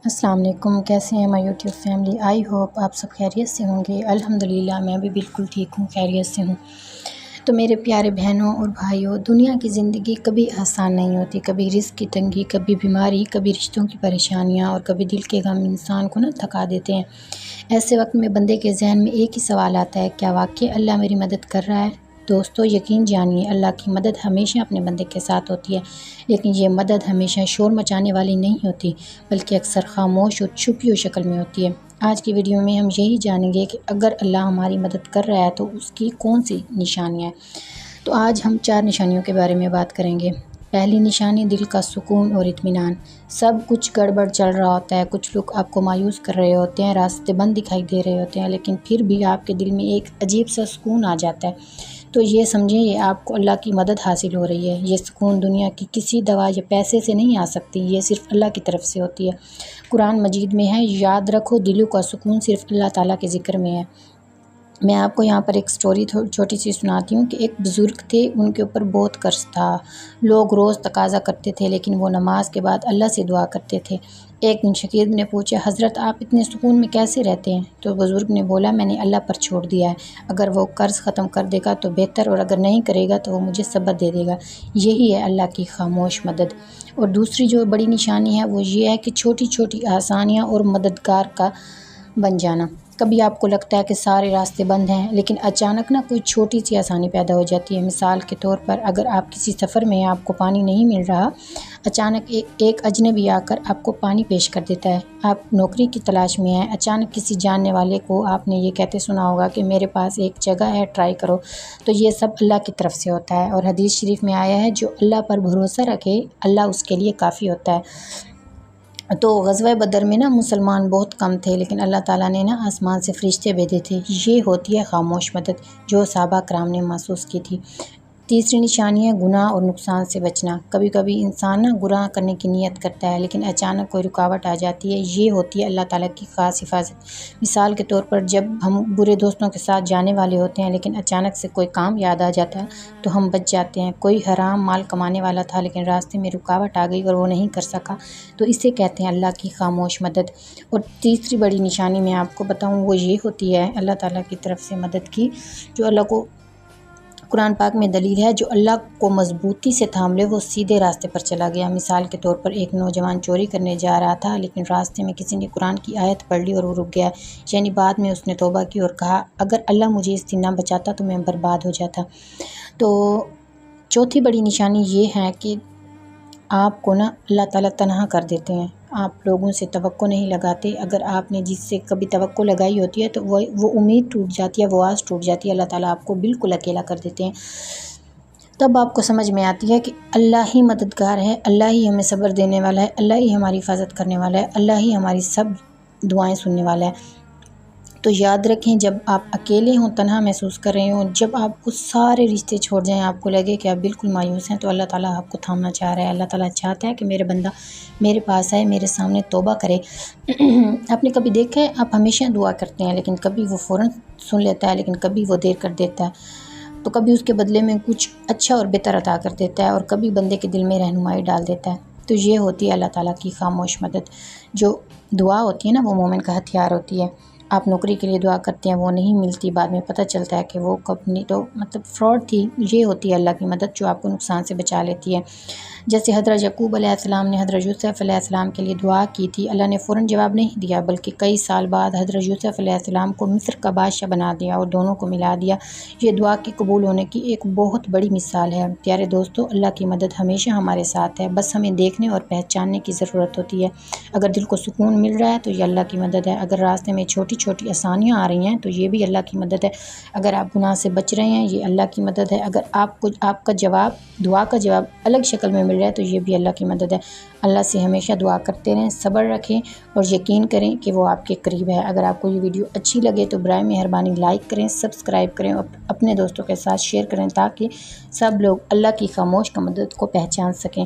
السلام علیکم، کیسے ہیں ہماری یوٹیوب فیملی؟ آئی ہوپ آپ سب خیریت سے ہوں گے۔ الحمدللہ میں بھی بالکل ٹھیک ہوں، خیریت سے ہوں۔ تو میرے پیارے بہنوں اور بھائیوں، دنیا کی زندگی کبھی آسان نہیں ہوتی، کبھی رزق کی تنگی، کبھی بیماری، کبھی رشتوں کی پریشانیاں اور کبھی دل کے غم انسان کو تھکا دیتے ہیں۔ ایسے وقت میں بندے کے ذہن میں ایک ہی سوال آتا ہے، کیا واقعی اللہ میری مدد کر رہا ہے؟ دوستو، یقین جانیے اللہ کی مدد ہمیشہ اپنے بندے کے ساتھ ہوتی ہے، لیکن یہ مدد ہمیشہ شور مچانے والی نہیں ہوتی، بلکہ اکثر خاموش اور چھپی ہوئی شکل میں ہوتی ہے۔ آج کی ویڈیو میں ہم یہی جانیں گے کہ اگر اللہ ہماری مدد کر رہا ہے تو اس کی کون سی نشانیاں ہیں۔ تو آج ہم 4 نشانیوں کے بارے میں بات کریں گے۔ پہلی نشانی، دل کا سکون اور اطمینان۔ سب کچھ گڑبڑ چل رہا ہوتا ہے، کچھ لوگ آپ کو مایوس کر رہے ہوتے ہیں، راستے بند دکھائی دے رہے ہوتے ہیں، لیکن پھر بھی آپ کے دل میں ایک عجیب سا سکون آ جاتا ہے۔ تو یہ سمجھیں یہ آپ کو اللہ کی مدد حاصل ہو رہی ہے۔ یہ سکون دنیا کی کسی دوا یا پیسے سے نہیں آ سکتی، یہ صرف اللہ کی طرف سے ہوتی ہے۔ قرآن مجید میں ہے، یاد رکھو دلوں کا سکون صرف اللہ تعالیٰ کے ذکر میں ہے۔ میں آپ کو یہاں پر ایک سٹوری چھوٹی سی سناتی ہوں کہ ایک بزرگ تھے، ان کے اوپر بہت قرض تھا۔ لوگ روز تقاضا کرتے تھے، لیکن وہ نماز کے بعد اللہ سے دعا کرتے تھے۔ ایک دن شاگرد نے پوچھا، حضرت آپ اتنے سکون میں کیسے رہتے ہیں؟ تو بزرگ نے بولا، میں نے اللہ پر چھوڑ دیا ہے، اگر وہ قرض ختم کر دے گا تو بہتر، اور اگر نہیں کرے گا تو وہ مجھے صبر دے دے گا۔ یہی ہے اللہ کی خاموش مدد۔ اور دوسری جو بڑی نشانی ہے وہ یہ ہے کہ چھوٹی چھوٹی آسانیاں اور مددگار کا بن جانا۔ کبھی آپ کو لگتا ہے کہ سارے راستے بند ہیں، لیکن اچانک کوئی چھوٹی سی آسانی پیدا ہو جاتی ہے۔ مثال کے طور پر، اگر آپ کسی سفر میں ہیں، آپ کو پانی نہیں مل رہا، اچانک ایک اجنبی آ کر آپ کو پانی پیش کر دیتا ہے۔ آپ نوکری کی تلاش میں ہیں، اچانک کسی جاننے والے کو آپ نے یہ کہتے سنا ہوگا کہ میرے پاس ایک جگہ ہے، ٹرائی کرو۔ تو یہ سب اللہ کی طرف سے ہوتا ہے، اور حدیث شریف میں آیا ہے، جو اللہ پر بھروسہ رکھے اللہ اس کے لیے کافی ہوتا ہے۔ تو غزوہ بدر میں مسلمان بہت کم تھے، لیکن اللہ تعالیٰ نے آسمان سے فرشتے بھیجے تھے۔ یہ ہوتی ہے خاموش مدد، جو صحابہ کرام نے محسوس کی تھی۔ تیسری نشانی ہے گناہ اور نقصان سے بچنا۔ کبھی کبھی انسان گناہ کرنے کی نیت کرتا ہے، لیکن اچانک کوئی رکاوٹ آ جاتی ہے۔ یہ ہوتی ہے اللہ تعالیٰ کی خاص حفاظت۔ مثال کے طور پر، جب ہم برے دوستوں کے ساتھ جانے والے ہوتے ہیں، لیکن اچانک سے کوئی کام یاد آ جاتا ہے تو ہم بچ جاتے ہیں۔ کوئی حرام مال کمانے والا تھا، لیکن راستے میں رکاوٹ آ گئی اور وہ نہیں کر سکا، تو اسے کہتے ہیں اللہ کی خاموش مدد۔ اور تیسری بڑی نشانی میں آپ کو بتاؤں، وہ یہ ہوتی ہے اللہ تعالیٰ کی طرف سے مدد کی، جو اللہ کو قرآن پاک میں دلیل ہے، جو اللہ کو مضبوطی سے تھام لے وہ سیدھے راستے پر چلا گیا۔ مثال کے طور پر، ایک نوجوان چوری کرنے جا رہا تھا، لیکن راستے میں کسی نے قرآن کی آیت پڑھ لی اور وہ رک گیا، یعنی بعد میں اس نے توبہ کی اور کہا، اگر اللہ مجھے اس دن نہ بچاتا تو میں برباد ہو جاتا۔ تو چوتھی بڑی نشانی یہ ہے کہ آپ کو اللہ تعالیٰ تنہا کر دیتے ہیں۔ آپ لوگوں سے توقع نہیں لگاتے، اگر آپ نے جس سے کبھی توقع لگائی ہوتی ہے تو وہ امید ٹوٹ جاتی ہے، وہ آس ٹوٹ جاتی ہے، اللہ تعالیٰ آپ کو بالکل اکیلا کر دیتے ہیں۔ تب آپ کو سمجھ میں آتی ہے کہ اللہ ہی مددگار ہے، اللہ ہی ہمیں صبر دینے والا ہے، اللہ ہی ہماری حفاظت کرنے والا ہے، اللہ ہی ہماری سب دعائیں سننے والا ہے۔ تو یاد رکھیں، جب آپ اکیلے ہوں، تنہا محسوس کر رہے ہوں، جب آپ کو سارے رشتے چھوڑ جائیں، آپ کو لگے کہ آپ بالکل مایوس ہیں، تو اللہ تعالیٰ آپ کو تھامنا چاہ رہا ہے۔ اللہ تعالیٰ چاہتا ہے کہ میرے بندہ میرے پاس آئے، میرے سامنے توبہ کرے۔ آپ نے کبھی دیکھا ہے، آپ ہمیشہ دعا کرتے ہیں، لیکن کبھی وہ فوراً سن لیتا ہے، لیکن کبھی وہ دیر کر دیتا ہے، تو کبھی اس کے بدلے میں کچھ اچھا اور بہتر عطا کر دیتا ہے، اور کبھی بندے کے دل میں رہنمائی ڈال دیتا ہے۔ تو یہ ہوتی ہے اللہ تعالیٰ کی خاموش مدد۔ جو دعا ہوتی ہے وہ مومن کا ہتھیار ہوتی ہے۔ آپ نوکری کے لیے دعا کرتے ہیں، وہ نہیں ملتی، بعد میں پتہ چلتا ہے کہ وہ کمپنی تو فراڈ تھی۔ یہ ہوتی ہے اللہ کی مدد، جو آپ کو نقصان سے بچا لیتی ہے۔ جیسے حضرت یعقوب علیہ السلام نے حضرت یوسف علیہ السلام کے لیے دعا کی تھی، اللہ نے فوراً جواب نہیں دیا، بلکہ کئی سال بعد حضرت یوسف علیہ السلام کو مصر کا بادشاہ بنا دیا اور دونوں کو ملا دیا۔ یہ دعا کے قبول ہونے کی ایک بہت بڑی مثال ہے۔ پیارے دوستو، اللہ کی مدد ہمیشہ ہمارے ساتھ ہے، بس ہمیں دیکھنے اور پہچاننے کی ضرورت ہوتی ہے۔ اگر دل کو سکون مل رہا ہے تو یہ اللہ کی مدد ہے، اگر راستے میں چھوٹی چھوٹی آسانیاں آ رہی ہیں تو یہ بھی اللہ کی مدد ہے، اگر آپ گناہ سے بچ رہے ہیں یہ اللہ کی مدد ہے، اگر آپ کا جواب، دعا کا جواب الگ شکل میں مل رہا ہے تو یہ بھی اللہ کی مدد ہے۔ اللہ سے ہمیشہ دعا کرتے رہیں، صبر رکھیں اور یقین کریں کہ وہ آپ کے قریب ہے۔ اگر آپ کو یہ ویڈیو اچھی لگے تو برائے مہربانی لائک کریں، سبسکرائب کریں اور اپنے دوستوں کے ساتھ شیئر کریں، تاکہ سب لوگ اللہ کی خاموش مدد کو پہچان سکیں۔